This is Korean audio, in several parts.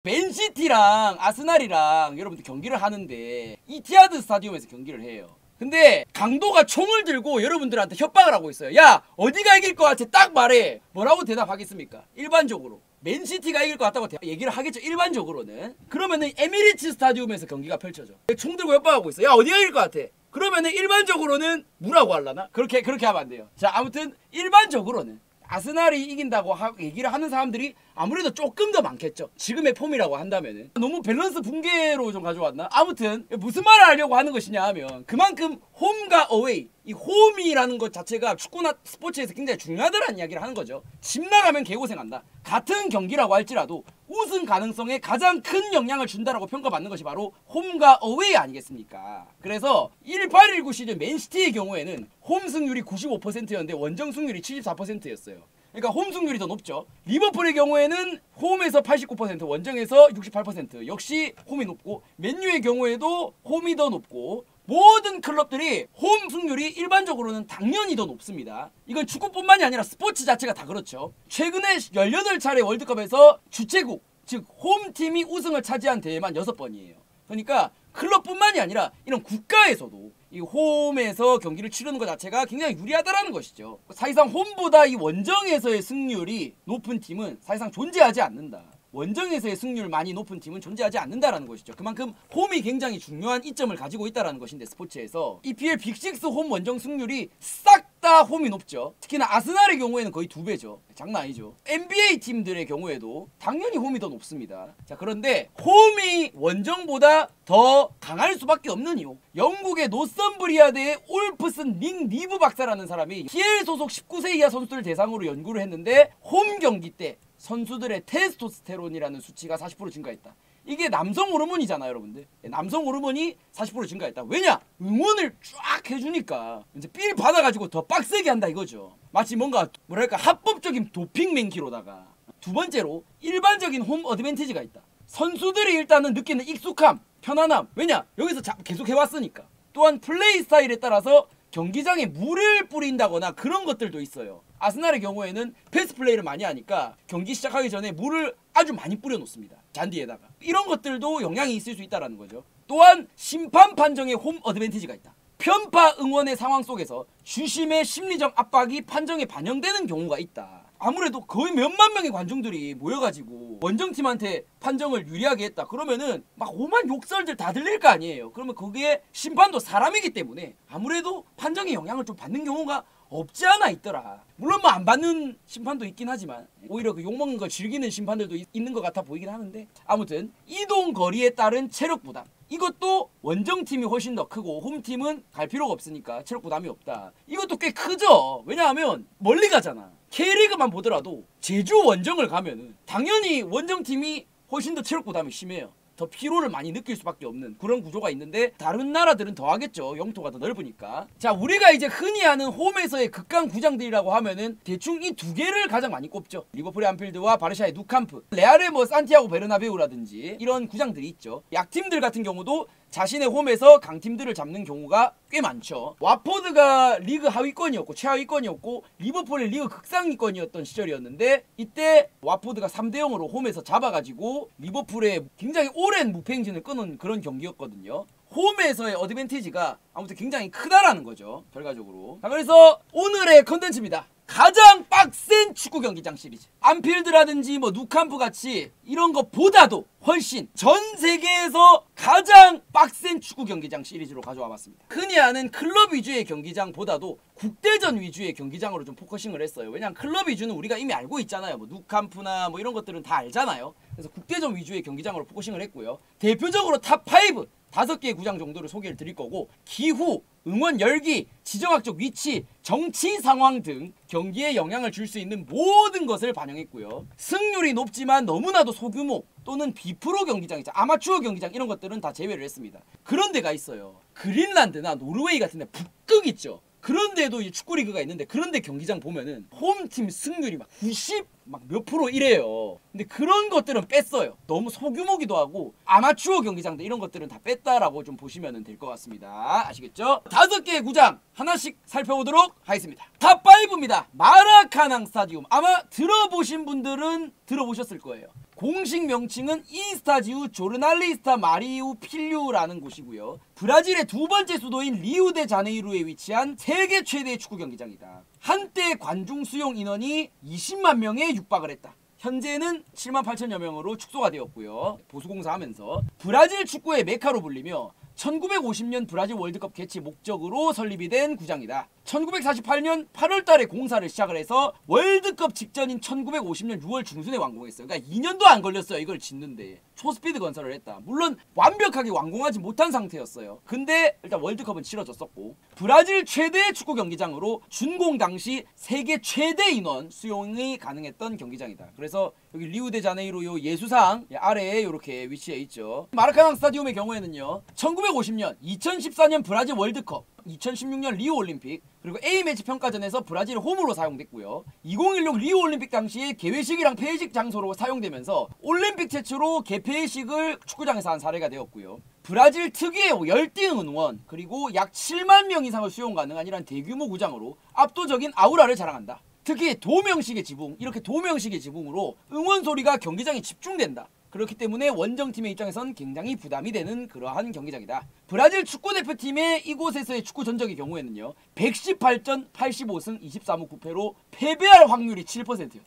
맨시티랑 아스날이랑 여러분들 경기를 하는데 이티하드 스타디움에서 경기를 해요. 근데 강도가 총을 들고 여러분들한테 협박을 하고 있어요. 야, 어디가 이길 것 같아? 딱 말해. 뭐라고 대답하겠습니까? 일반적으로 맨시티가 이길 것 같다고 얘기를 하겠죠. 일반적으로는. 그러면은 에미리츠 스타디움에서 경기가 펼쳐져. 총 들고 협박하고 있어. 야, 어디가 이길 것 같아? 그러면은 일반적으로는 뭐라고 하려나? 그렇게 하면 안 돼요. 자, 아무튼 일반적으로는 아스날이 이긴다고 얘기를 하는 사람들이 아무래도 조금 더 많겠죠. 지금의 폼이라고 한다면은. 너무 밸런스 붕괴로 좀 가져왔나? 아무튼 무슨 말을 하려고 하는 것이냐 하면 그만큼 홈과 어웨이, 이 홈이라는 것 자체가 축구나 스포츠에서 굉장히 중요하다는 이야기를 하는 거죠. 집 나가면 개고생한다. 같은 경기라고 할지라도 우승 가능성에 가장 큰 영향을 준다라고 평가받는 것이 바로 홈과 어웨이 아니겠습니까? 그래서 1819 시즌 맨시티의 경우에는 홈 승률이 95%였는데 원정 승률이 74%였어요. 그러니까 홈 승률이 더 높죠. 리버풀의 경우에는 홈에서 89%, 원정에서 68%. 역시 홈이 높고, 맨유의 경우에도 홈이 더 높고, 모든 클럽들이 홈 승률이 일반적으로는 당연히 더 높습니다. 이건 축구뿐만이 아니라 스포츠 자체가 다 그렇죠. 최근에 18차례 월드컵에서 주최국, 즉 홈팀이 우승을 차지한 대회만 6번이에요. 그러니까 클럽뿐만이 아니라 이런 국가에서도 이 홈에서 경기를 치르는 것 자체가 굉장히 유리하다라는 것이죠. 사실상 홈보다 이 원정에서의 승률이 높은 팀은 사실상 존재하지 않는다. 원정에서의 승률 많이 높은 팀은 존재하지 않는다라는 것이죠. 그만큼 홈이 굉장히 중요한 이점을 가지고 있다라는 것인데, 스포츠에서 EPL 빅6 홈 원정 승률이 싹 다 홈이 높죠. 특히나 아스날의 경우에는 거의 2배죠. 장난 아니죠. NBA 팀들의 경우에도 당연히 홈이 더 높습니다. 자, 그런데 홈이 원정보다 더 강할 수밖에 없는 이유, 영국의 노썸브리아드의 올프슨 링 리브 박사라는 사람이 PL 소속 19세 이하 선수들 대상으로 연구를 했는데, 홈 경기 때 선수들의 테스토스테론이라는 수치가 40% 증가했다. 이게 남성 호르몬이잖아요, 여러분들. 남성 호르몬이 40% 증가했다. 왜냐? 응원을 쫙 해주니까 이제 삘 받아가지고 더 빡세게 한다 이거죠. 마치 뭔가 뭐랄까 합법적인 도핑 맨키로다가. 두 번째로 일반적인 홈 어드밴티지가 있다. 선수들이 일단은 느끼는 익숙함, 편안함. 왜냐? 여기서 계속 해왔으니까. 또한 플레이 스타일에 따라서 경기장에 물을 뿌린다거나 그런 것들도 있어요. 아스날의 경우에는 패스 플레이를 많이 하니까 경기 시작하기 전에 물을 아주 많이 뿌려 놓습니다. 잔디에다가. 이런 것들도 영향이 있을 수 있다는 거죠. 또한 심판 판정에 홈 어드밴티지가 있다. 편파 응원의 상황 속에서 주심의 심리적 압박이 판정에 반영되는 경우가 있다. 아무래도 거의 몇만 명의 관중들이 모여가지고 원정팀한테 판정을 유리하게 했다. 그러면은 막 오만 욕설들 다 들릴 거 아니에요. 그러면 거기에 심판도 사람이기 때문에 아무래도 판정에 영향을 좀 받는 경우가 없지 않아 있더라. 물론 뭐 안 받는 심판도 있긴 하지만 오히려 그 욕먹는 걸 즐기는 심판들도 있는 것 같아 보이긴 하는데, 아무튼 이동 거리에 따른 체력 부담, 이것도 원정팀이 훨씬 더 크고 홈팀은 갈 필요가 없으니까 체력 부담이 없다. 이것도 꽤 크죠. 왜냐하면 멀리 가잖아. K리그만 보더라도 제주 원정을 가면은 당연히 원정팀이 훨씬 더 체력 부담이 심해요. 더 피로를 많이 느낄 수밖에 없는 그런 구조가 있는데, 다른 나라들은 더 하겠죠. 영토가 더 넓으니까. 자, 우리가 이제 흔히 아는 홈에서의 극강 구장들이라고 하면은 대충 이 두 개를 가장 많이 꼽죠. 리버풀의 안필드와 바르샤의 누캄프, 레알의 뭐 산티아고 베르나베우라든지 이런 구장들이 있죠. 약팀들 같은 경우도 자신의 홈에서 강팀들을 잡는 경우가 꽤 많죠. 와포드가 리그 하위권이었고 최하위권이었고 리버풀의 리그 극상위권이었던 시절이었는데, 이때 와포드가 3대0으로 홈에서 잡아가지고 리버풀의 굉장히 오랜 무패행진을 끊은 그런 경기였거든요. 홈에서의 어드밴티지가 아무튼 굉장히 크다라는 거죠, 결과적으로. 자, 그래서 오늘의 컨텐츠입니다. 가장 빡센 축구 경기장 시리즈. 안필드라든지 뭐 누캄프 같이 이런 것보다도 훨씬 전 세계에서 가장 빡센 축구 경기장 시리즈로 가져와 봤습니다. 흔히 아는 클럽 위주의 경기장보다도 국대전 위주의 경기장으로 좀 포커싱을 했어요. 왜냐하면 클럽 위주는 우리가 이미 알고 있잖아요. 뭐 누캄프나 뭐 이런 것들은 다 알잖아요. 그래서 국대전 위주의 경기장으로 포커싱을 했고요. 대표적으로 탑5 5개의 구장 정도를 소개를 드릴 거고, 기후, 응원 열기, 지정학적 위치, 정치 상황 등 경기에 영향을 줄 수 있는 모든 것을 반영했고요. 승률이 높지만 너무나도 소규모 또는 비프로 경기장 있죠. 아마추어 경기장 이런 것들은 다 제외를 했습니다. 그런 데가 있어요. 그린란드나 노르웨이 같은 데 북극 있죠. 그런 데도 축구 리그가 있는데, 그런 데 경기장 보면은 홈팀 승률이 막 90 막 몇 프로 이래요. 근데 그런 것들은 뺐어요. 너무 소규모기도 하고 아마추어 경기장들 이런 것들은 다 뺐다라고 좀 보시면 될 것 같습니다. 아시겠죠? 5개의 구장 하나씩 살펴보도록 하겠습니다. 탑5입니다. 마라카낭 스타디움. 아마 들어보신 분들은 들어보셨을 거예요. 공식 명칭은 이스타지우 조르날리스타 마리우 필류라는 곳이고요. 브라질의 두 번째 수도인 리우데자네이루에 위치한 세계 최대의 축구 경기장이다. 한때 관중 수용 인원이 20만 명에 육박을 했다. 현재는 7만 8천여 명으로 축소가 되었고요. 보수공사하면서 브라질 축구의 메카로 불리며 1950년 브라질 월드컵 개최 목적으로 설립이 된 구장이다. 1948년 8월달에 공사를 시작을 해서 월드컵 직전인 1950년 6월 중순에 완공했어요. 그러니까 2년도 안 걸렸어요. 이걸 짓는데. 초스피드 건설을 했다. 물론 완벽하게 완공하지 못한 상태였어요. 근데 일단 월드컵은 치러졌었고, 브라질 최대의 축구 경기장으로 준공 당시 세계 최대 인원 수용이 가능했던 경기장이다. 그래서 여기 리우데자네이루 요 예수상 아래에 이렇게 위치해 있죠. 마라카낭 스타디움의 경우에는요, 1950년, 2014년 브라질 월드컵, 2016년 리우 올림픽, 그리고 A매치 평가전에서 브라질 홈으로 사용됐고요. 2016 리우 올림픽 당시에 개회식이랑 폐회식 장소로 사용되면서 올림픽 최초로 개폐회식을 축구장에서 한 사례가 되었고요. 브라질 특유의 열띤 응원, 그리고 약 7만 명 이상을 수용 가능한 이런 대규모 구장으로 압도적인 아우라를 자랑한다. 특히 도명식의 지붕, 이렇게 도명식의 지붕으로 응원 소리가 경기장에 집중된다. 그렇기 때문에 원정팀의 입장에선 굉장히 부담이 되는 그러한 경기장이다. 브라질 축구대표팀의 이곳에서의 축구 전적의 경우에는요, 118전 85승 23무 9패로 패배할 확률이 7%였다.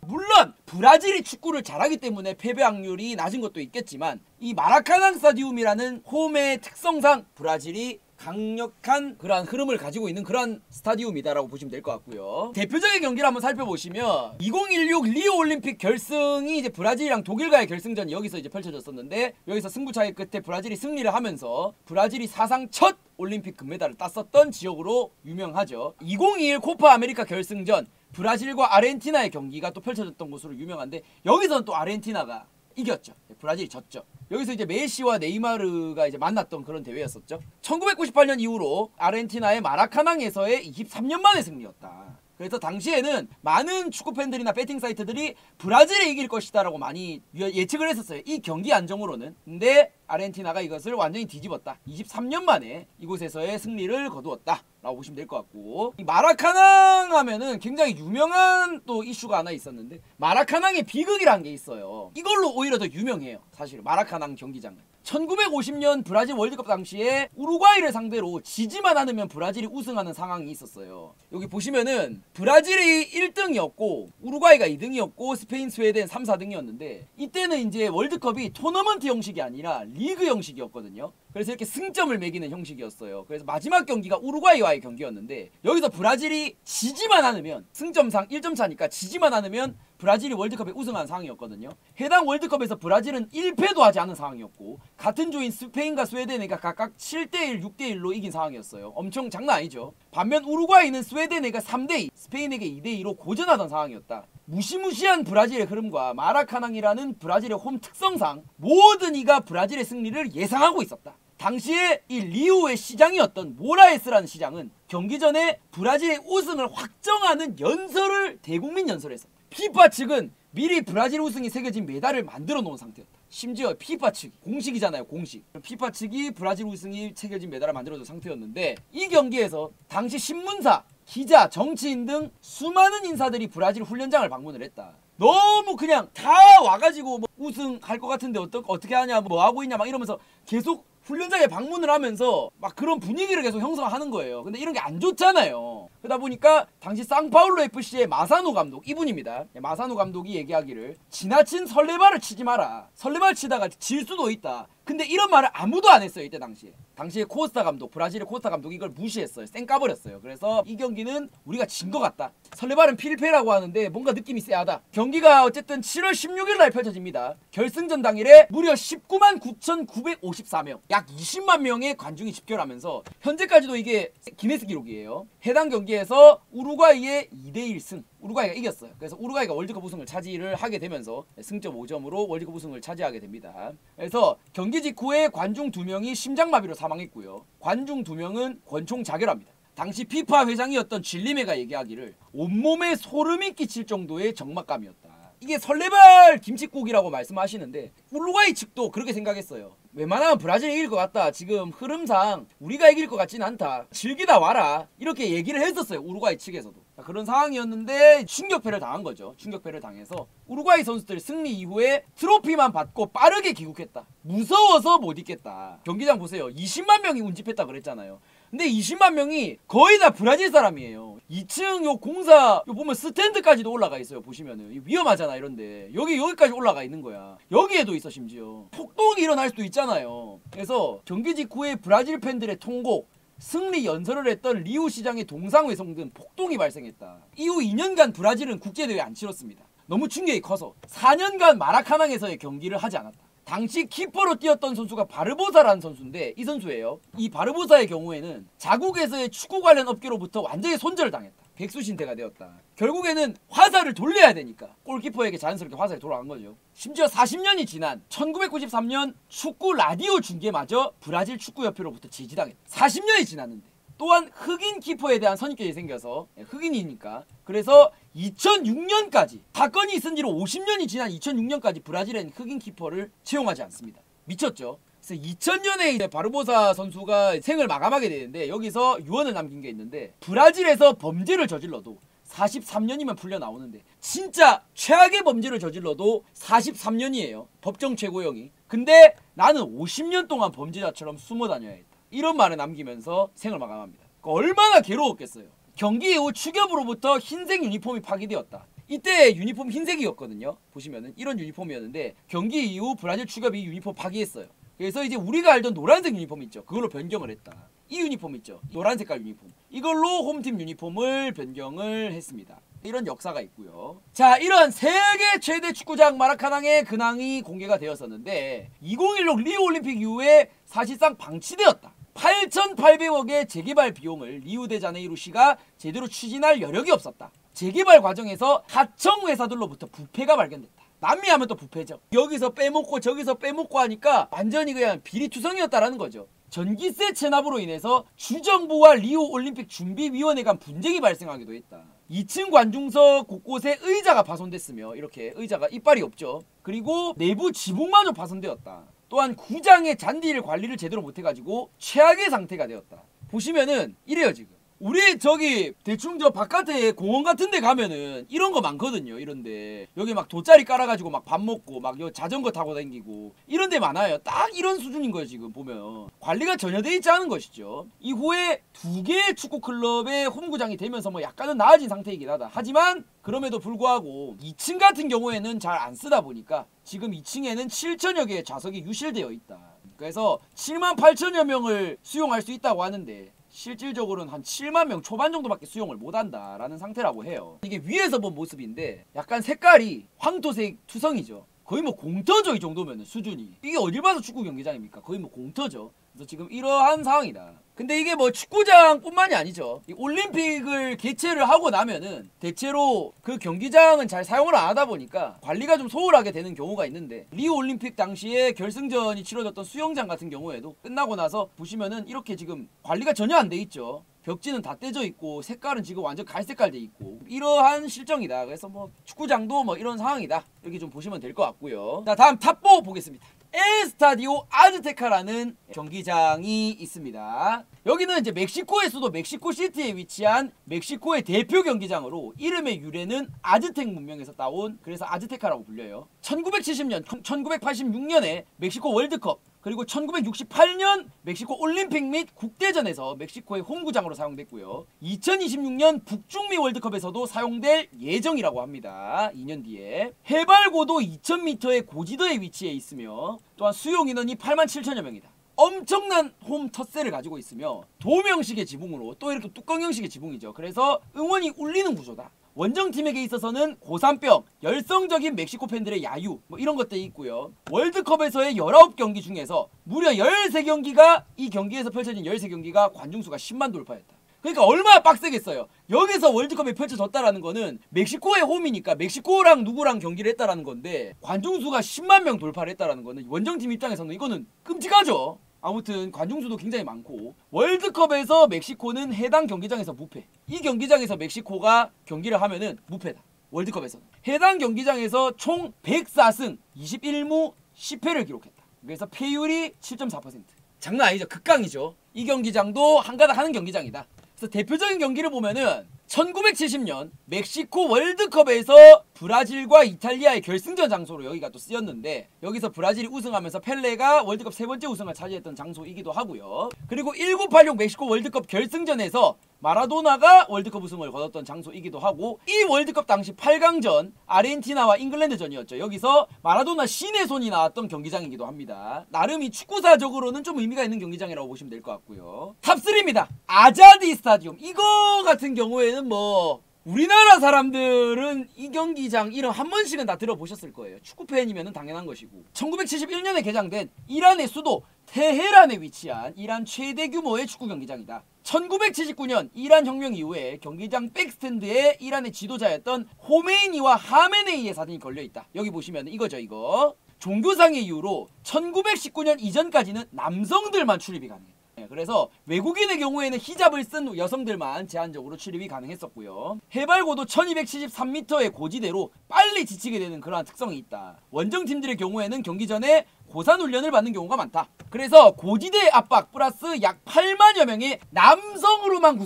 물론 브라질이 축구를 잘하기 때문에 패배 확률이 낮은 것도 있겠지만, 이 마라카낭 스타디움이라는 홈의 특성상 브라질이 강력한 그러한 흐름을 가지고 있는 그러한 스타디움이다라고 보시면 될 것 같고요. 대표적인 경기를 한번 살펴보시면 2016 리우 올림픽 결승이 이제 브라질이랑 독일과의 결승전이 여기서 이제 펼쳐졌었는데, 여기서 승부차기 끝에 브라질이 승리를 하면서 브라질이 사상 첫 올림픽 금메달을 땄었던 지역으로 유명하죠. 2021 코파 아메리카 결승전 브라질과 아르헨티나의 경기가 또 펼쳐졌던 곳으로 유명한데, 여기서는 또 아르헨티나가 이겼죠. 브라질이 졌죠. 여기서 이제 메시와 네이마르가 이제 만났던 그런 대회였었죠. 1998년 이후로 아르헨티나의 마라카낭에서의 23년 만의 승리였다. 그래서 당시에는 많은 축구팬들이나 배팅 사이트들이 브라질이 이길 것이다 라고 많이 예측을 했었어요. 이 경기 안정으로는. 근데 아르헨티나가 이것을 완전히 뒤집었다. 23년 만에 이곳에서의 승리를 거두었다 라고 보시면 될 것 같고, 이 마라카낭 하면은 굉장히 유명한 또 이슈가 하나 있었는데, 마라카낭의 비극이라는 게 있어요. 이걸로 오히려 더 유명해요. 사실 마라카낭 경기장은 1950년 브라질 월드컵 당시에 우루과이를 상대로 지지만 않으면 브라질이 우승하는 상황이 있었어요. 여기 보시면은 브라질이 1등이었고 우루과이가 2등이었고 스페인, 스웨덴 3, 4등이었는데, 이때는 이제 월드컵이 토너먼트 형식이 아니라 리그 형식이었거든요. 그래서 이렇게 승점을 매기는 형식이었어요. 그래서 마지막 경기가 우루과이와의 경기였는데, 여기서 브라질이 지지만 않으면, 승점상 1점 차니까 지지만 않으면 브라질이 월드컵에 우승한 상황이었거든요. 해당 월드컵에서 브라질은 1패도 하지 않은 상황이었고, 같은 조인 스페인과 스웨덴에가 각각 7대1, 6대1로 이긴 상황이었어요. 엄청 장난 아니죠. 반면 우루과이는 스웨덴에가 3대2, 스페인에게 2대2로 고전하던 상황이었다. 무시무시한 브라질의 흐름과 마라카낭이라는 브라질의 홈 특성상 모든 이가 브라질의 승리를 예상하고 있었다. 당시에 이 리우의 시장이었던 모라에스라는 시장은 경기 전에 브라질의 우승을 확정하는 연설을 대국민 연설했었다. 피파 측은 미리 브라질 우승이 새겨진 메달을 만들어 놓은 상태였다. 심지어 피파 측, 공식이잖아요, 공식. 피파 측이 브라질 우승이 새겨진 메달을 만들어 놓은 상태였는데, 이 경기에서 당시 신문사, 기자, 정치인 등 수많은 인사들이 브라질 훈련장을 방문을 했다. 너무 그냥 다 와가지고 뭐 우승할 것 같은데 어떻게 하냐, 뭐 하고 있냐 막 이러면서 계속 훈련장에 방문을 하면서 막 그런 분위기를 계속 형성하는 거예요. 근데 이런 게 안 좋잖아요. 그러다 보니까 당시 상파울루 FC의 마사노 감독, 이분입니다. 마사노 감독이 얘기하기를, 지나친 설레발을 치지 마라. 설레발 치다가 질 수도 있다. 근데 이런 말을 아무도 안 했어요. 이때 당시에 코스타 감독, 브라질의 코스타 감독이 이걸 무시했어요. 쌩 까버렸어요. 그래서 이 경기는 우리가 진 것 같다. 설레발은 필패라고 하는데 뭔가 느낌이 쎄하다. 경기가 어쨌든 7월 16일 날 펼쳐집니다. 결승전 당일에 무려 19만 9,954명, 약 20만 명의 관중이 집결하면서 현재까지도 이게 기네스 기록이에요. 해당 경기에서 우루과이의 2대1 승, 우루과이가 이겼어요. 그래서 우루과이가 월드컵 우승을 차지를 하게 되면서 승점 5점으로 월드컵 우승을 차지하게 됩니다. 그래서 경기 직후에 관중 2명이 심장마비로 사망했고요. 관중 2명은 권총 자결합니다. 당시 피파 회장이었던 질리메가 얘기하기를 온몸에 소름이 끼칠 정도의 적막감이었다. 이게 설레발 김칫국이라고 말씀하시는데, 우루과이 측도 그렇게 생각했어요. 웬만하면 브라질이 이길 것 같다. 지금 흐름상 우리가 이길 것 같진 않다. 즐기다 와라. 이렇게 얘기를 했었어요. 우루과이 측에서도. 그런 상황이었는데 충격패를 당한 거죠. 충격패를 당해서 우루과이 선수들 승리 이후에 트로피만 받고 빠르게 귀국했다. 무서워서 못 있겠다. 경기장 보세요. 20만 명이 운집했다 그랬잖아요. 근데 20만 명이 거의 다 브라질 사람이에요. 2층 요 공사 요 보면 스탠드까지도 올라가 있어요. 보시면은 위험하잖아 이런데 여기까지 올라가 있는 거야. 여기에도 있어. 심지어 폭동이 일어날 수도 있잖아요. 그래서 경기 직후에 브라질 팬들의 통곡, 승리 연설을 했던 리우 시장의 동상회성 등 폭동이 발생했다. 이후 2년간 브라질은 국제대회 안 치렀습니다. 너무 충격이 커서 4년간 마라카낭에서의 경기를 하지 않았다. 당시 키퍼로 뛰었던 선수가 바르보사라는 선수인데 이 선수예요. 이 바르보사의 경우에는 자국에서의 축구 관련 업계로부터 완전히 손절을 당했다. 백수신태가 되었다. 결국에는 화살을 돌려야 되니까 골키퍼에게 자연스럽게 화살이 돌아간 거죠. 심지어 40년이 지난 1993년 축구 라디오 중계마저 브라질 축구협회로부터 제지당했다. 40년이 지났는데. 또한 흑인 키퍼에 대한 선입견이 생겨서 흑인이니까 그래서 2006년까지 사건이 있은 지로 50년이 지난 2006년까지 브라질엔 흑인 키퍼를 채용하지 않습니다. 미쳤죠. 그래서 2000년에 이제 바르보사 선수가 생을 마감하게 되는데 여기서 유언을 남긴 게 있는데 브라질에서 범죄를 저질러도 43년이면 풀려 나오는데 진짜 최악의 범죄를 저질러도 43년이에요. 법정 최고형이. 근데 나는 50년 동안 범죄자처럼 숨어 다녀야 했다. 이런 말을 남기면서 생을 마감합니다. 얼마나 괴로웠겠어요. 경기 이후 추격으로부터 흰색 유니폼이 파기되었다. 이때 유니폼 흰색이었거든요. 보시면은 이런 유니폼이었는데 경기 이후 브라질 추격이 유니폼 파기했어요. 그래서 이제 우리가 알던 노란색 유니폼 있죠. 그걸로 변경을 했다. 이 유니폼 있죠. 노란 색깔 유니폼. 이걸로 홈팀 유니폼을 변경을 했습니다. 이런 역사가 있고요. 자, 이런 세계 최대 축구장 마라카낭의 근황이 공개가 되었었는데 2016 리우 올림픽 이후에 사실상 방치되었다. 8,800억의 재개발 비용을 리우데자네이루시가 제대로 추진할 여력이 없었다. 재개발 과정에서 하청 회사들로부터 부패가 발견됐다. 남미 하면 또 부패죠. 여기서 빼먹고 저기서 빼먹고 하니까 완전히 그냥 비리투성이었다라는 거죠. 전기세 체납으로 인해서 주정부와 리우 올림픽 준비위원회 간 분쟁이 발생하기도 했다. 2층 관중석 곳곳에 의자가 파손됐으며 이렇게 의자가 이빨이 없죠. 그리고 내부 지붕마저 파손되었다. 또한 구장의 잔디일 관리를 제대로 못해가지고 최악의 상태가 되었다. 보시면은 이래요 지금. 우리 저기 대충 저 바깥에 공원 같은 데 가면은 이런 거 많거든요. 이런데 여기 막 돗자리 깔아가지고 막 밥 먹고 막 요 자전거 타고 다니고 이런 데 많아요. 딱 이런 수준인 거예요 지금 보면. 관리가 전혀 돼 있지 않은 것이죠. 이후에 두 개의 축구 클럽의 홈구장이 되면서 뭐 약간은 나아진 상태이긴 하다. 하지만 그럼에도 불구하고 2층 같은 경우에는 잘 안 쓰다 보니까 지금 2층에는 7천여 개의 좌석이 유실되어 있다. 그래서 7만 8천여 명을 수용할 수 있다고 하는데 실질적으로는 한 7만 명 초반 정도밖에 수용을 못한다라는 상태라고 해요. 이게 위에서 본 모습인데 약간 색깔이 황토색 투성이죠. 거의 뭐 공터죠. 이 정도면 수준이. 이게 어딜 봐서 축구 경기장입니까? 거의 뭐 공터죠. 그래서 지금 이러한 상황이다. 근데 이게 뭐 축구장 뿐만이 아니죠. 이 올림픽을 개최를 하고 나면은 대체로 그 경기장은 잘 사용을 안 하다 보니까 관리가 좀 소홀하게 되는 경우가 있는데 리우 올림픽 당시에 결승전이 치러졌던 수영장 같은 경우에도 끝나고 나서 보시면은 이렇게 지금 관리가 전혀 안 돼 있죠. 벽지는 다 떼져 있고 색깔은 지금 완전 갈색깔 돼 있고 이러한 실정이다. 그래서 뭐 축구장도 뭐 이런 상황이다. 이렇게 좀 보시면 될 것 같고요. 자, 다음 탑4 보겠습니다. 에스타디오 아즈테카라는 경기장이 있습니다. 여기는 이제 멕시코의 수도 멕시코시티에 위치한 멕시코의 대표 경기장으로 이름의 유래는 아즈텍 문명에서 따온 그래서 아즈테카라고 불려요. 1970년, 1986년에 멕시코 월드컵 그리고 1968년 멕시코 올림픽 및 국대전에서 멕시코의 홈구장으로 사용됐고요. 2026년 북중미 월드컵에서도 사용될 예정이라고 합니다. 2년 뒤에. 해발 고도 2000m의 고지도에 위치해 있으며 또한 수용 인원이 8만 7천여 명이다. 엄청난 홈 텃세를 가지고 있으며 돔 형식의 지붕으로 또 이렇게 뚜껑 형식의 지붕이죠. 그래서 응원이 울리는 구조다. 원정팀에게 있어서는 고산병, 열성적인 멕시코 팬들의 야유 뭐 이런 것들이 있고요. 월드컵에서의 19경기 중에서 무려 13경기가 이 경기에서 펼쳐진 13경기가 관중수가 10만 돌파했다. 그러니까 얼마나 빡세겠어요. 여기서 월드컵이 펼쳐졌다라는 거는 멕시코의 홈이니까 멕시코랑 누구랑 경기를 했다라는 건데 관중수가 10만 명 돌파를 했다라는 거는 원정팀 입장에서는 이거는 끔찍하죠. 아무튼 관중수도 굉장히 많고 월드컵에서 멕시코는 해당 경기장에서 무패. 이 경기장에서 멕시코가 경기를 하면은 무패다. 월드컵에서는. 해당 경기장에서 총 104승 21무 10패를 기록했다. 그래서 패율이 7.4%. 장난 아니죠. 극강이죠. 이 경기장도 한가닥 하는 경기장이다. 그래서 대표적인 경기를 보면은 1970년 멕시코 월드컵에서 브라질과 이탈리아의 결승전 장소로 여기가 또 쓰였는데, 여기서 브라질이 우승하면서 펠레가 월드컵 3번째 우승을 차지했던 장소이기도 하고요. 그리고 1986 멕시코 월드컵 결승전에서 마라도나가 월드컵 우승을 거뒀던 장소이기도 하고, 이 월드컵 당시 8강전 아르헨티나와 잉글랜드전이었죠. 여기서 마라도나 신의 손이 나왔던 경기장이기도 합니다. 나름 이 축구사적으로는 좀 의미가 있는 경기장이라고 보시면 될 것 같고요. 탑3입니다. 아자디 스타디움. 이거 같은 경우에는 뭐 우리나라 사람들은 이 경기장 이름 한 번씩은 다 들어보셨을 거예요. 축구팬이면 당연한 것이고, 1971년에 개장된 이란의 수도 테헤란에 위치한 이란 최대 규모의 축구 경기장이다. 1979년 이란 혁명 이후에 경기장 백스탠드에 이란의 지도자였던 호메이니와 하메네이의 사진이 걸려있다. 여기 보시면 이거죠, 이거. 종교상의 이유로 1919년 이전까지는 남성들만 출입이 가능해요. 그래서 외국인의 경우에는 히잡을 쓴 여성들만 제한적으로 출입이 가능했었고요. 해발고도 1273m의 고지대로 빨리 지치게 되는 그러한 특성이 있다. 원정팀들의 경우에는 경기 전에 고산 훈련을 받는 경우가 많다. 그래서 고지대 압박 플러스 약 8만여 명의 남성으로만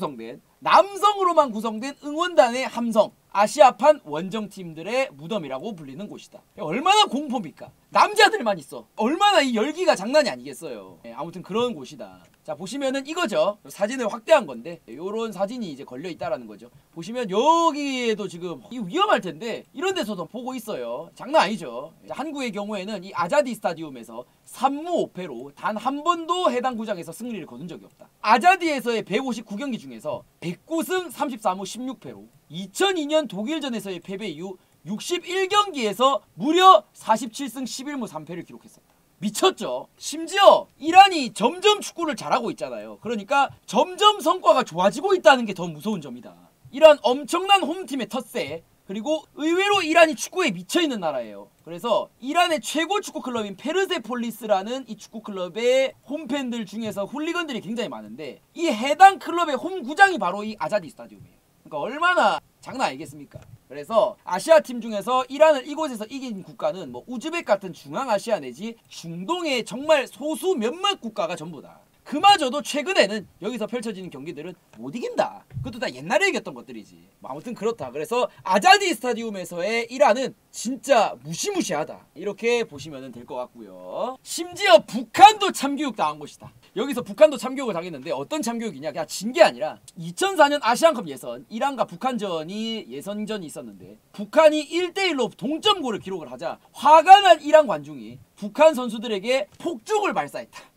구성된 응원단의 함성, 아시아판 원정팀들의 무덤이라고 불리는 곳이다. 얼마나 공포입니까? 남자들만 있어. 얼마나 이 열기가 장난이 아니겠어요. 아무튼 그런 곳이다. 자, 보시면은 이거죠. 사진을 확대한 건데 요런 사진이 이제 걸려있다라는 거죠. 보시면 여기에도 지금 위험할 텐데 이런 데서도 보고 있어요. 장난 아니죠. 한국의 경우에는 이 아자디 스타디움에서 3무 5패로 단 한 번도 해당 구장에서 승리를 거둔 적이 없다. 아자디에서의 159경기 중에서 109승 34무 16패로 2002년 독일전에서의 패배 이후 61경기에서 무려 47승 11무 3패를 기록했었다. 미쳤죠? 심지어 이란이 점점 축구를 잘하고 있잖아요. 그러니까 점점 성과가 좋아지고 있다는 게 더 무서운 점이다. 이런 엄청난 홈팀의 텃세, 그리고 의외로 이란이 축구에 미쳐있는 나라예요. 그래서 이란의 최고 축구 클럽인 페르세폴리스라는 이 축구 클럽의 홈팬들 중에서 훌리건들이 굉장히 많은데, 이 해당 클럽의 홈구장이 바로 이 아자디 스타디움이에요. 그러니까 얼마나 장난 아니겠습니까? 그래서 아시아 팀 중에서 이란을 이곳에서 이긴 국가는 뭐 우즈벡 같은 중앙아시아 내지 중동의 정말 소수 몇몇 국가가 전부다. 그마저도 최근에는 여기서 펼쳐지는 경기들은 못 이긴다. 그것도 다 옛날에 이겼던 것들이지. 뭐 아무튼 그렇다. 그래서 아자디 스타디움에서의 이란은 진짜 무시무시하다. 이렇게 보시면 될 것 같고요. 심지어 북한도 참교육 당한 곳이다. 여기서 북한도 참교육을 당했는데 어떤 참교육이냐, 그냥 진 게 아니라 2004년 아시안컵 예선, 이란과 북한전이 예선전이 있었는데 북한이 1대1로 동점골을 기록을 하자 화가 난 이란 관중이 북한 선수들에게 폭죽을 발사했다.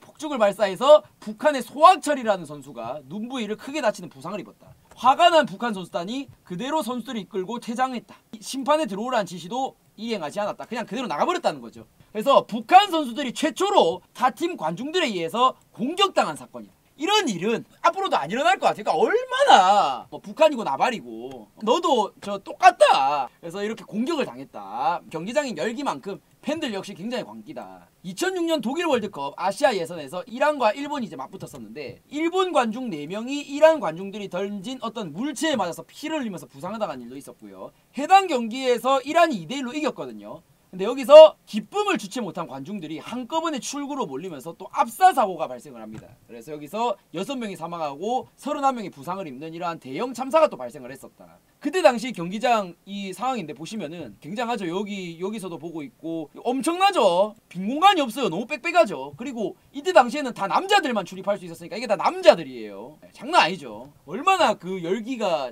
폭죽을 발사해서 북한의 소학철이라는 선수가 눈 부위를 크게 다치는 부상을 입었다. 화가 난 북한 선수단이 그대로 선수들을 이끌고 퇴장했다. 심판에 들어오라는 지시도 이행하지 않았다. 그냥 그대로 나가버렸다는 거죠. 그래서 북한 선수들이 최초로 타팀 관중들에 의해서 공격당한 사건이야. 이런 일은 앞으로도 안 일어날 것 같아. 그러니까 얼마나 뭐 북한이고 나발이고 너도 저 똑같다. 그래서 이렇게 공격을 당했다. 경기장의 열기만큼 팬들 역시 굉장히 광기다. 2006년 독일 월드컵 아시아 예선에서 이란과 일본이 이제 맞붙었었는데, 일본 관중 4명이 이란 관중들이 던진 어떤 물체에 맞아서 피를 흘리면서 부상을 당한 일도 있었고요. 해당 경기에서 이란이 2대1로 이겼거든요. 근데 여기서 기쁨을 주체 못한 관중들이 한꺼번에 출구로 몰리면서 또 압사 사고가 발생을 합니다. 그래서 여기서 6명이 사망하고 31명이 부상을 입는 이러한 대형 참사가 또 발생을 했었다. 그때 당시 경기장 이 상황인데 보시면은 굉장하죠. 여기서도 보고 있고 엄청나죠. 빈 공간이 없어요. 너무 빽빽하죠. 그리고 이때 당시에는 다 남자들만 출입할 수 있었으니까 이게 다 남자들이에요. 장난 아니죠. 얼마나 그 열기가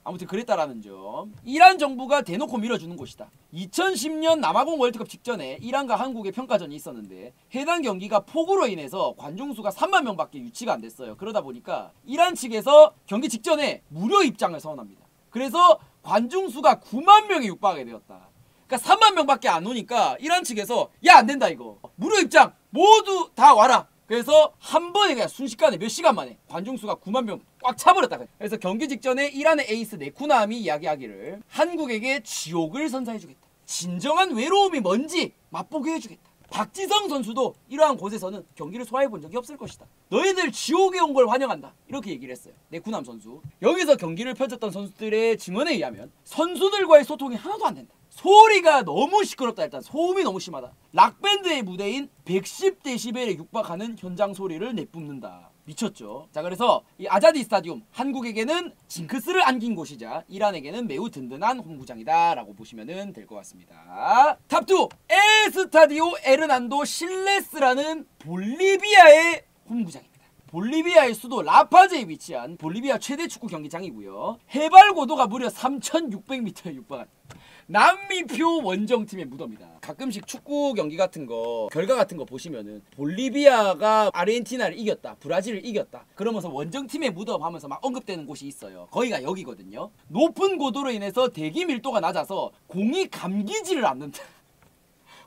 아무튼 그랬다라는 점. 이란 정부가 대놓고 밀어주는 곳이다. 2010년 남아공 월드컵 직전에 이란과 한국의 평가전이 있었는데 해당 경기가 폭우로 인해서 관중수가 3만 명밖에 유치가 안 됐어요. 그러다 보니까 이란 측에서 경기 직전에 무료 입장을 선언합니다. 그래서 관중수가 9만 명에 육박하게 되었다. 그러니까 3만 명밖에 안 오니까 이란 측에서 야, 안 된다 이거. 무료 입장 모두 다 와라. 그래서 한 번에 그냥 순식간에 몇 시간 만에 관중수가 9만 명 꽉 차버렸다. 그래서 경기 직전에 이란의 에이스 네쿠남이 이야기하기를 한국에게 지옥을 선사해주겠다. 진정한 외로움이 뭔지 맛보게 해주겠다. 박지성 선수도 이러한 곳에서는 경기를 소화해본 적이 없을 것이다. 너희들 지옥에 온 걸 환영한다. 이렇게 얘기를 했어요. 네쿠남 선수. 여기서 경기를 펼쳤던 선수들의 증언에 의하면 선수들과의 소통이 하나도 안 된다. 소리가 너무 시끄럽다. 일단 소음이 너무 심하다. 락밴드의 무대인 110데시벨에 육박하는 현장 소리를 내뿜는다. 미쳤죠. 자, 그래서 이 아자디 스타디움, 한국에게는 징크스를 안긴 곳이자 이란에게는 매우 든든한 홈구장이다 라고 보시면 될 것 같습니다. 탑2 에스타디오 에르난도 실레스라는 볼리비아의 홈구장입니다. 볼리비아의 수도 라파즈에 위치한 볼리비아 최대 축구 경기장이고요. 해발 고도가 무려 3,600m에 육박한 남미표 원정팀의 무덤이다. 가끔씩 축구 경기 같은 거, 결과 같은 거 보시면은 볼리비아가 아르헨티나를 이겼다, 브라질을 이겼다 그러면서 원정팀의 무덤 하면서 막 언급되는 곳이 있어요. 거기가 여기거든요. 높은 고도로 인해서 대기 밀도가 낮아서 공이 감기지를 않는다.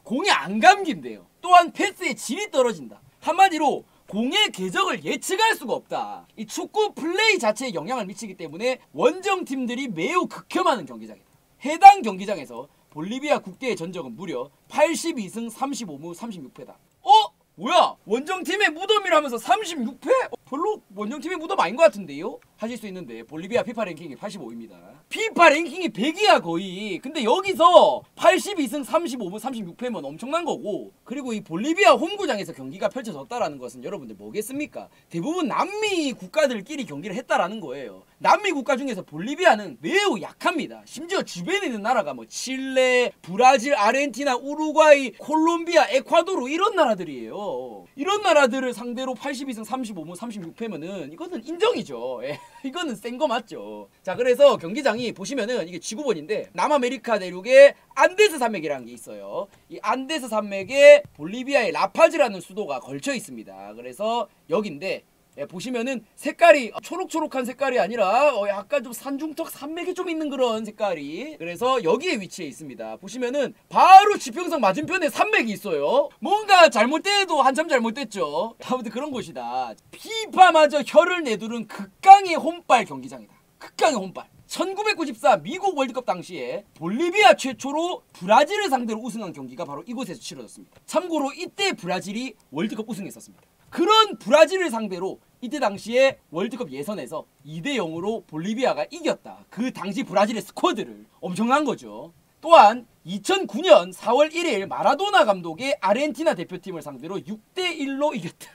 공이 안 감긴대요. 또한 패스의 질이 떨어진다. 한마디로 공의 궤적을 예측할 수가 없다. 이 축구 플레이 자체에 영향을 미치기 때문에 원정팀들이 매우 극혐하는 경기장이다. 해당 경기장에서 볼리비아 국대의 전적은 무려 82승 35무 36패다. 뭐야? 원정팀의 무덤이라면서 36패? 별로 원정팀의 무덤 아닌 것 같은데요? 하실 수 있는데 볼리비아 피파 랭킹이 85입니다. 피파 랭킹이 100이야 거의. 근데 여기서 82승 35분 36패면 엄청난 거고, 그리고 이 볼리비아 홈구장에서 경기가 펼쳐졌다라는 것은 여러분들 뭐겠습니까? 대부분 남미 국가들끼리 경기를 했다라는 거예요. 남미 국가 중에서 볼리비아는 매우 약합니다. 심지어 주변에 있는 나라가 뭐 칠레, 브라질, 아르헨티나, 우루과이, 콜롬비아, 에콰도르 이런 나라들이에요. 이런 나라들을 상대로 82승 35무 36패면은 이거는 인정이죠. 이거는 센 거 맞죠. 자, 그래서 경기장이 보시면은 이게 지구본인데 남아메리카 대륙에 안데스 산맥이라는 게 있어요. 이 안데스 산맥에 볼리비아의 라파즈라는 수도가 걸쳐 있습니다. 그래서 여긴데 보시면은 색깔이 초록초록한 색깔이 아니라 약간 좀 산중턱 산맥이 좀 있는 그런 색깔이, 그래서 여기에 위치해 있습니다. 보시면은 바로 지평선 맞은편에 산맥이 있어요. 뭔가 잘못돼도 한참 잘못됐죠. 아무튼 그런 곳이다. 피파마저 혀를 내두른 극강의 홈발 경기장이다. 극강의 홈발. 1994 미국 월드컵 당시에 볼리비아 최초로 브라질을 상대로 우승한 경기가 바로 이곳에서 치러졌습니다. 참고로 이때 브라질이 월드컵 우승했었습니다. 그런 브라질을 상대로 이때 당시에 월드컵 예선에서 2대0으로 볼리비아가 이겼다. 그 당시 브라질의 스쿼드를. 엄청난 거죠. 또한 2009년 4월 1일 마라도나 감독의 아르헨티나 대표팀을 상대로 6대1로 이겼다.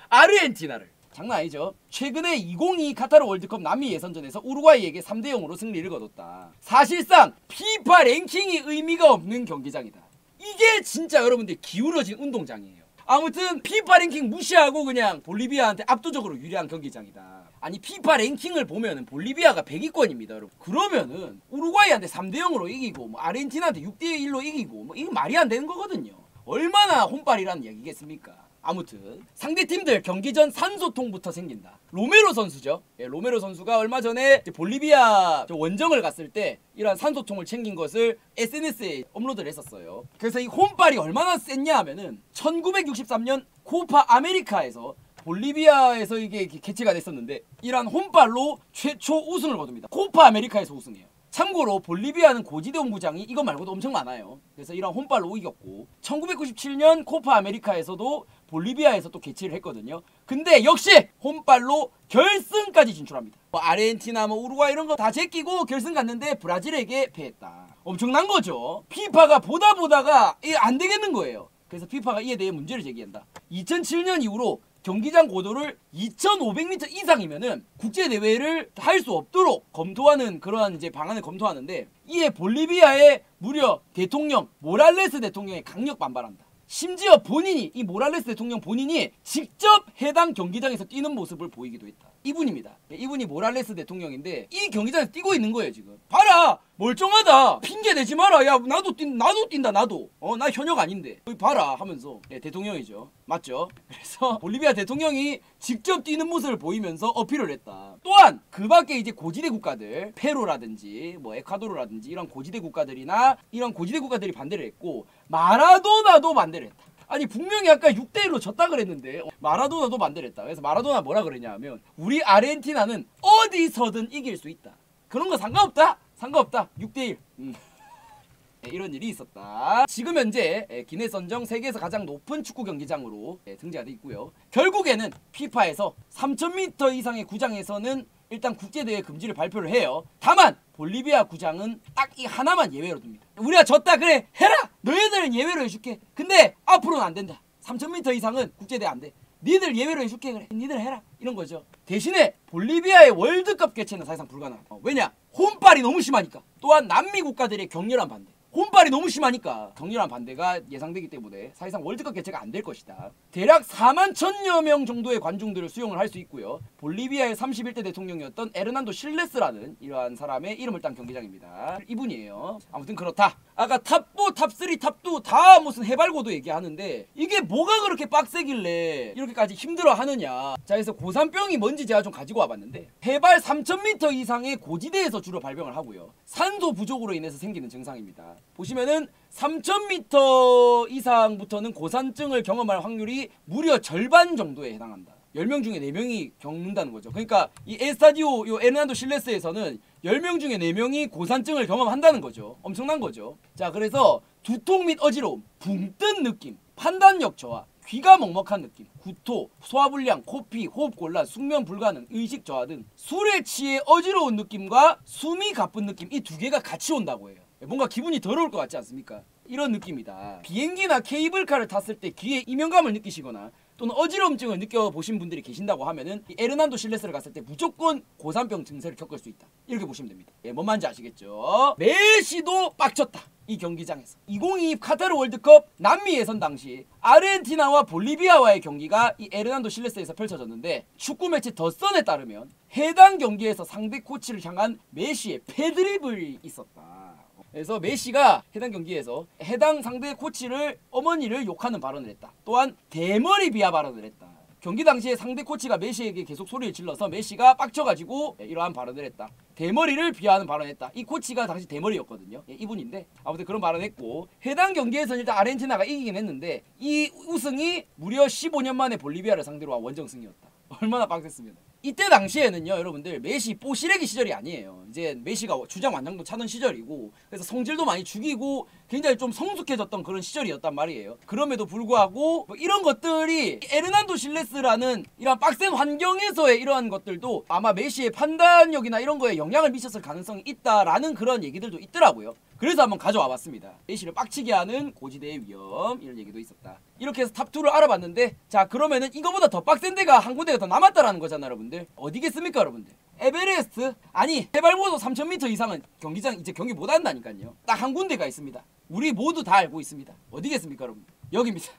아르헨티나를. 장난 아니죠. 최근에 2022 카타르 월드컵 남미 예선전에서 우루과이에게 3대0으로 승리를 거뒀다. 사실상 피파 랭킹이 의미가 없는 경기장이다. 이게 진짜 여러분들 기울어진 운동장이에요. 아무튼 피파 랭킹 무시하고 그냥 볼리비아한테 압도적으로 유리한 경기장이다. 아니 피파 랭킹을 보면은 볼리비아가 100위권입니다 여러분. 그러면은 우루과이한테 3대0으로 이기고 뭐 아르헨티나한테 6대1로 이기고 뭐 이건 말이 안 되는 거거든요. 얼마나 혼발이라는 얘기겠습니까? 아무튼 상대팀들 경기 전 산소통부터 생긴다. 로메로 선수죠. 로메로 선수가 얼마 전에 볼리비아 원정을 갔을 때 이런 산소통을 챙긴 것을 SNS에 업로드를 했었어요. 그래서 이 혼발이 얼마나 셌냐 하면은 1963년 코파 아메리카에서 볼리비아에서 이게 개최가 됐었는데 이란 혼발로 최초 우승을 거둡니다. 코파 아메리카에서 우승해요. 참고로 볼리비아는 고지대 홈구장이 이거 말고도 엄청 많아요. 그래서 이런 혼발로 이겼고 1997년 코파 아메리카에서도 볼리비아에서 또 개최를 했거든요. 근데 역시 혼발로 결승까지 진출합니다. 뭐 아르헨티나 뭐 우루과이 이런 거 다 제끼고 결승 갔는데 브라질에게 패했다. 엄청난 거죠. 피파가 보다가 이게 안 되겠는 거예요. 그래서 피파가 이에 대해 문제를 제기한다. 2007년 이후로 경기장 고도를 2,500m 이상이면은 국제 대회를 할 수 없도록 검토하는 그러한 이제 방안을 검토하는데, 이에 볼리비아의 무려 대통령 모랄레스 대통령이 강력 반발한다. 심지어 본인이 이 모랄레스 대통령 본인이 직접 해당 경기장에서 뛰는 모습을 보이기도 했다. 이분입니다. 이분이 모랄레스 대통령인데 이 경기장에서 뛰고 있는 거예요 지금. 봐라 멀쩡하다. 핑계 대지 마라. 야 나도 뛴다 나도. 나 현역 아닌데. 여기 봐라 하면서 대통령이죠. 맞죠? 그래서 볼리비아 대통령이 직접 뛰는 모습을 보이면서 어필을 했다. 또한 그 밖에 이제 고지대 국가들 페루라든지 뭐 에콰도르라든지 이런 고지대 국가들이나 이런 고지대 국가들이 반대를 했고 마라도나도 반대를 했다. 아니 분명히 아까 6대1로 졌다 그랬는데 마라도나도 반대를 했다. 그래서 마라도나 뭐라 그러냐 하면 우리 아르헨티나는 어디서든 이길 수 있다. 그런 거 상관없다. 6대1. 이런 일이 있었다. 지금 현재 기네 선정 세계에서 가장 높은 축구 경기장으로 등재가 되어 있고요. 결국에는 피파에서 3,000m 이상의 구장에서는 일단 국제대회 금지를 발표를 해요. 다만 볼리비아 구장은 딱 이 하나만 예외로 둡니다. 우리가 졌다 그래 해라. 너희들은 예외로 해줄게. 근데 앞으로는 안 된다. 3,000m 이상은 국제대회 안 돼. 니들 예외로 해줄게. 그래 니들 해라 이런 거죠. 대신에 볼리비아의 월드컵 개최는 사실상 불가능하다. 왜냐? 혼발이 너무 심하니까. 또한 남미 국가들의 격렬한 반대. 혼발이 너무 심하니까 격렬한 반대가 예상되기 때문에 사실상 월드컵 개최가 안 될 것이다. 대략 4만 1000여 명 정도의 관중들을 수용을 할 수 있고요. 볼리비아의 31대 대통령이었던 에르난도 실레스라는 이러한 사람의 이름을 딴 경기장입니다. 이분이에요. 아무튼 그렇다. 아까 탑4, 탑3, 탑2 다 무슨 해발고도 얘기하는데 이게 뭐가 그렇게 빡세길래 이렇게까지 힘들어하느냐. 자, 그래서 고산병이 뭔지 제가 좀 가지고 와봤는데 해발 3000m 이상의 고지대에서 주로 발병을 하고요. 산소 부족으로 인해서 생기는 증상입니다. 보시면은 3000m 이상부터는 고산증을 경험할 확률이 무려 절반 정도에 해당한다. 10명 중에 4명이 겪는다는 거죠. 그러니까 이 에스타디오 요 에르난도 실레스에서는 10명 중에 4명이 고산증을 경험한다는 거죠. 엄청난 거죠. 자, 그래서 두통 및 어지러움, 붕 뜬 느낌, 판단력 저하, 귀가 먹먹한 느낌, 구토, 소화불량, 코피, 호흡곤란, 숙면 불가능, 의식 저하 등 술에 취해 어지러운 느낌과 숨이 가쁜 느낌, 이 두 개가 같이 온다고 해요. 뭔가 기분이 더러울 것 같지 않습니까? 이런 느낌이다. 비행기나 케이블카를 탔을 때 귀에 이명감을 느끼시거나 또는 어지러움증을 느껴보신 분들이 계신다고 하면은 이 에르난도 실레스를 갔을 때 무조건 고산병 증세를 겪을 수 있다. 이렇게 보시면 됩니다. 예, 뭔 말인지 아시겠죠? 메시도 빡쳤다. 이 경기장에서 2022 카타르 월드컵 남미 예선 당시 아르헨티나와 볼리비아와의 경기가 이 에르난도 실레스에서 펼쳐졌는데 축구 매체 더 선에 따르면 해당 경기에서 상대 코치를 향한 메시의 패드립이 있었다. 그래서 메시가 해당 경기에서 해당 상대 코치를 어머니를 욕하는 발언을 했다. 또한 대머리 비하 발언을 했다. 경기 당시에 상대 코치가 메시에게 계속 소리를 질러서 메시가 빡쳐가지고 이러한 발언을 했다. 대머리를 비하하는 발언을 했다. 이 코치가 당시 대머리였거든요. 이분인데 아무튼 그런 발언을 했고 해당 경기에서는 일단 아르헨티나가 이기긴 했는데 이 우승이 무려 15년 만에 볼리비아를 상대로 한 원정승이었다. 얼마나 빡셌으면. 이때 당시에는요 여러분들 메시 뽀시래기 시절이 아니에요. 이제 메시가 주장 완장도 차던 시절이고 그래서 성질도 많이 죽이고 굉장히 좀 성숙해졌던 그런 시절이었단 말이에요. 그럼에도 불구하고 뭐 이런 것들이 에르난도 실레스라는 이런 빡센 환경에서의 이러한 것들도 아마 메시의 판단력이나 이런 거에 영향을 미쳤을 가능성이 있다라는 그런 얘기들도 있더라고요. 그래서 한번 가져와 봤습니다. 메시를 빡치게 하는 고지대의 위험 이런 얘기도 있었다. 이렇게 해서 탑2를 알아봤는데 자 그러면은 이거보다 더 빡센 데가 한 군데가 더 남았다라는 거잖아 여러분들. 어디겠습니까 여러분들? 에베레스트? 아니 해발고도 3000m 이상은 경기장 이제 경기 못 한다니까요. 딱 한 군데가 있습니다. 우리 모두 다 알고 있습니다. 어디겠습니까 여러분? 여기입니다.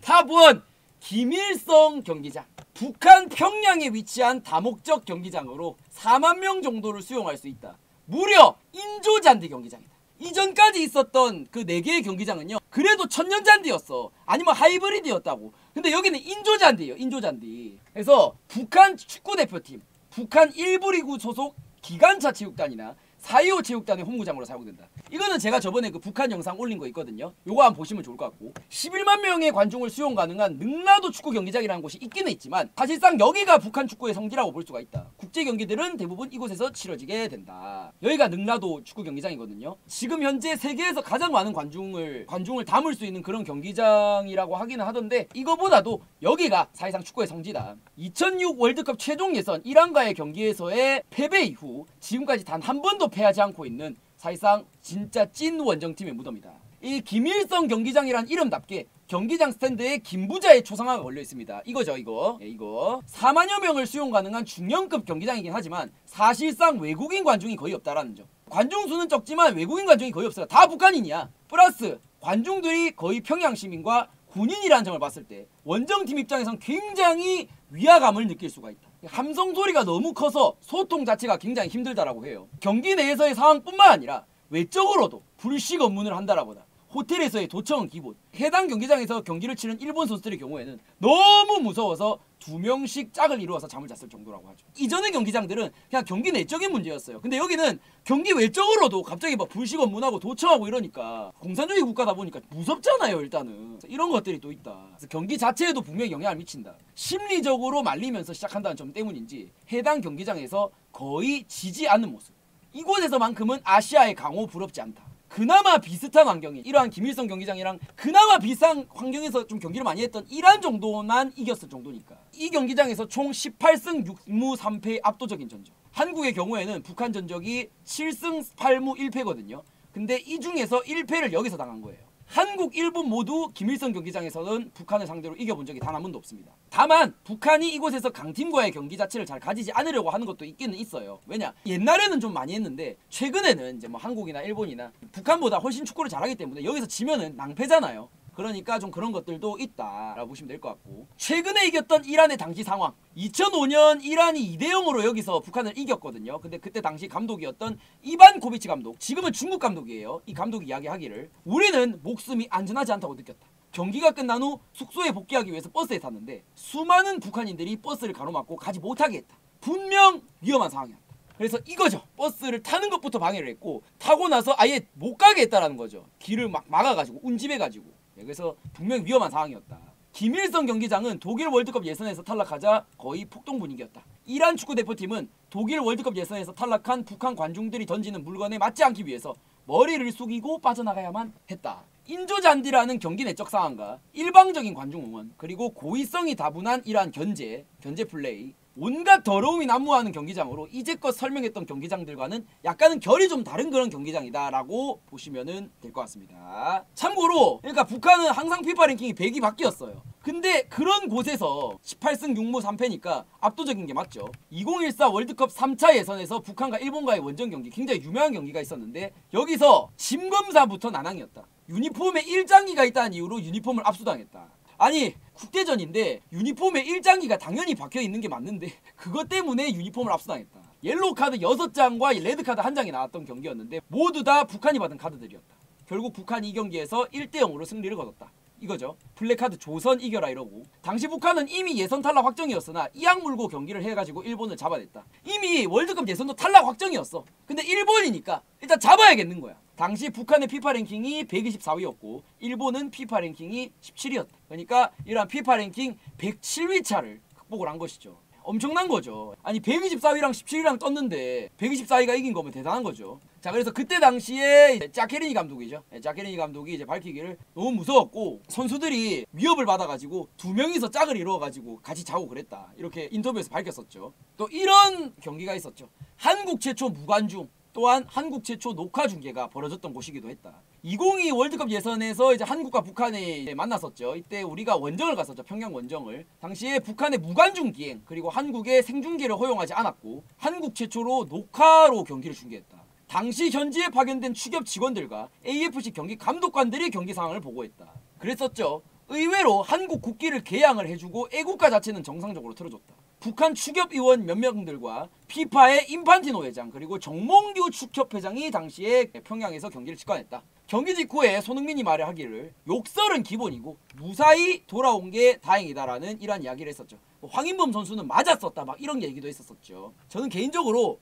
탑1 김일성 경기장. 북한 평양에 위치한 다목적 경기장으로 4만 명 정도를 수용할 수 있다. 무려 인조잔디 경기장이다. 이전까지 있었던 그 4개의 경기장은요 그래도 천년잔디였어. 아니면 하이브리드였다고. 근데 여기는 인조잔디예요. 인조잔디. 그래서 북한 축구대표팀 북한 1부 리그 소속 기관차 체육단이나 4.25 체육단의 홈구장으로 사용된다. 이거는 제가 저번에 그 북한 영상 올린 거 있거든요. 요거 한번 보시면 좋을 것 같고 11만 명의 관중을 수용 가능한 능라도 축구 경기장이라는 곳이 있기는 있지만 사실상 여기가 북한 축구의 성지라고 볼 수가 있다. 국제 경기들은 대부분 이곳에서 치러지게 된다. 여기가 능라도 축구 경기장이거든요. 지금 현재 세계에서 가장 많은 관중을 담을 수 있는 그런 경기장이라고 하기는 하던데 이거보다도 여기가 사실상 축구의 성지다. 2006 월드컵 최종 예선 이란과의 경기에서의 패배 이후 지금까지 단 한 번도 패하지 않고 있는 사실상 진짜 찐 원정팀의 무덤이다. 이 김일성 경기장이란 이름답게 경기장 스탠드에 김부자의 초상화가 걸려 있습니다. 이거죠, 이거. 예, 이거. 4만여 명을 수용 가능한 중형급 경기장이긴 하지만 사실상 외국인 관중이 거의 없다라는 점. 관중 수는 적지만 외국인 관중이 거의 없어요. 다 북한인이야. 플러스 관중들이 거의 평양 시민과 군인이라는 점을 봤을 때 원정팀 입장에선 굉장히 위화감을 느낄 수가 있다. 함성 소리가 너무 커서 소통 자체가 굉장히 힘들다라고 해요. 경기 내에서의 상황뿐만 아니라 외적으로도 불식 업무를 한다라거나 호텔에서의 도청은 기본. 해당 경기장에서 경기를 치는 일본 선수들의 경우에는 너무 무서워서 2명씩 짝을 이루어서 잠을 잤을 정도라고 하죠. 이전의 경기장들은 그냥 경기 내적인 문제였어요. 근데 여기는 경기 외적으로도 갑자기 막 불식 업무하고 도청하고 이러니까 공산주의 국가다 보니까 무섭잖아요 일단은. 이런 것들이 또 있다. 그래서 경기 자체에도 분명히 영향을 미친다. 심리적으로 말리면서 시작한다는 점 때문인지 해당 경기장에서 거의 지지 않는 모습. 이곳에서만큼은 아시아의 강호 부럽지 않다. 그나마 비슷한 환경인 이러한 김일성 경기장이랑 그나마 비슷한 환경에서 좀 경기를 많이 했던 이란 정도만 이겼을 정도니까 이 경기장에서 총 18승 6무 3패의 압도적인 전적. 한국의 경우에는 북한 전적이 7승 8무 1패거든요. 근데 이 중에서 1패를 여기서 당한 거예요. 한국, 일본 모두 김일성 경기장에서는 북한을 상대로 이겨본 적이 단 한 번도 없습니다. 다만 북한이 이곳에서 강팀과의 경기 자체를 잘 가지지 않으려고 하는 것도 있기는 있어요. 왜냐? 옛날에는 좀 많이 했는데 최근에는 이제 뭐 한국이나 일본이나 북한보다 훨씬 축구를 잘하기 때문에 여기서 지면은 낭패잖아요. 그러니까 좀 그런 것들도 있다라고 보시면 될 것 같고, 최근에 이겼던 이란의 당시 상황, 2005년 이란이 2대0으로 여기서 북한을 이겼거든요. 근데 그때 당시 감독이었던 이반 코비치 감독, 지금은 중국 감독이에요. 이 감독이 이야기하기를 우리는 목숨이 안전하지 않다고 느꼈다. 경기가 끝난 후 숙소에 복귀하기 위해서 버스에 탔는데 수많은 북한인들이 버스를 가로막고 가지 못하게 했다. 분명 위험한 상황이었다. 그래서 이거죠. 버스를 타는 것부터 방해를 했고 타고 나서 아예 못 가게 했다라는 거죠. 길을 막 막아가지고 운집해가지고. 그래서 분명히 위험한 상황이었다. 김일성 경기장은 독일 월드컵 예선에서 탈락하자 거의 폭동 분위기였다. 이란 축구대표팀은 독일 월드컵 예선에서 탈락한 북한 관중들이 던지는 물건에 맞지 않기 위해서 머리를 숙이고 빠져나가야만 했다. 인조잔디라는 경기 내적 상황과 일방적인 관중 응원, 그리고 고의성이 다분한 이러한 견제 플레이, 온갖 더러움이 난무하는 경기장으로 이제껏 설명했던 경기장들과는 약간은 결이 좀 다른 그런 경기장이다 라고 보시면 될 것 같습니다. 참고로 그러니까 북한은 항상 피파 랭킹이 100이 바뀌었어요. 근데 그런 곳에서 18승 6무 3패니까 압도적인 게 맞죠. 2014 월드컵 3차 예선에서 북한과 일본과의 원정 경기, 굉장히 유명한 경기가 있었는데 여기서 짐검사부터 난항이었다. 유니폼에 일장기가 있다는 이유로 유니폼을 압수당했다. 아니 국대전인데 유니폼에 일장기가 당연히 박혀있는 게 맞는데 그것 때문에 유니폼을 압수당했다. 옐로우 카드 6장과 레드카드 1장이 나왔던 경기였는데 모두 다 북한이 받은 카드들이었다. 결국 북한이 이 경기에서 1대0으로 승리를 거뒀다. 이거죠. 블랙카드 조선 이겨라 이러고. 당시 북한은 이미 예선 탈락 확정이었으나 이악 물고 경기를 해가지고 일본을 잡아냈다. 이미 월드컵 예선도 탈락 확정이었어. 근데 일본이니까 일단 잡아야겠는 거야. 당시 북한의 피파 랭킹이 124위였고 일본은 피파 랭킹이 17위였다. 그러니까 이러한 피파 랭킹 107위 차를 극복을 한 것이죠. 엄청난 거죠. 아니 124위랑 17위랑 떴는데 124위가 이긴 거면 대단한 거죠. 자, 그래서 그때 당시에 짜케리니 감독이죠. 짜케리니 감독이 이제 밝히기를 너무 무서웠고 선수들이 위협을 받아가지고 2명이서 짝을 이루어가지고 같이 자고 그랬다. 이렇게 인터뷰에서 밝혔었죠. 또 이런 경기가 있었죠. 한국 최초 무관중, 또한 한국 최초 녹화 중계가 벌어졌던 곳이기도 했다. 2022 월드컵 예선에서 이제 한국과 북한이 만났었죠. 이때 우리가 원정을 갔었죠. 평양 원정을. 당시에 북한의 무관중 기행 그리고 한국의 생중계를 허용하지 않았고 한국 최초로 녹화로 경기를 중계했다. 당시 현지에 파견된 추격 직원들과 AFC 경기 감독관들이 경기 상황을 보고했다. 그랬었죠. 의외로 한국 국기를 개양을 해주고 애국가 자체는 정상적으로 틀어줬다. 북한 추격위원 몇 명들과 피파의 인판티노 회장 그리고 정몽규 축협회장이 당시에 평양에서 경기를 직관했다. 경기 직후에 손흥민이 말하기를 욕설은 기본이고 무사히 돌아온 게 다행이다라는 이런 이야기를 했었죠. 황인범 선수는 맞았었다 막 이런 얘기도 했었죠. 저는 개인적으로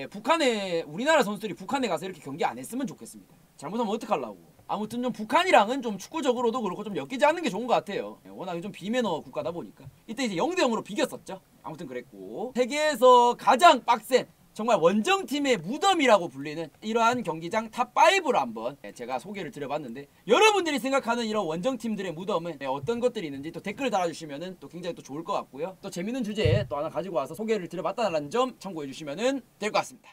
우리나라 선수들이 북한에 가서 이렇게 경기 안 했으면 좋겠습니다. 잘못하면 어떡하려고. 아무튼 좀 북한이랑은 좀 축구적으로도 그렇고 좀 엮이지 않는 게 좋은 것 같아요. 워낙에 좀 비매너 국가다 보니까. 이때 이제 0대0으로 비겼었죠. 아무튼 그랬고, 세계에서 가장 빡센 정말 원정팀의 무덤이라고 불리는 이러한 경기장 탑5로 한번 제가 소개를 드려봤는데, 여러분들이 생각하는 이런 원정팀들의 무덤은 어떤 것들이 있는지 또 댓글을 달아주시면 또 굉장히 또 좋을 것 같고요. 또 재밌는 주제 또 하나 가지고 와서 소개를 드려봤다는 점 참고해 주시면 될 것 같습니다.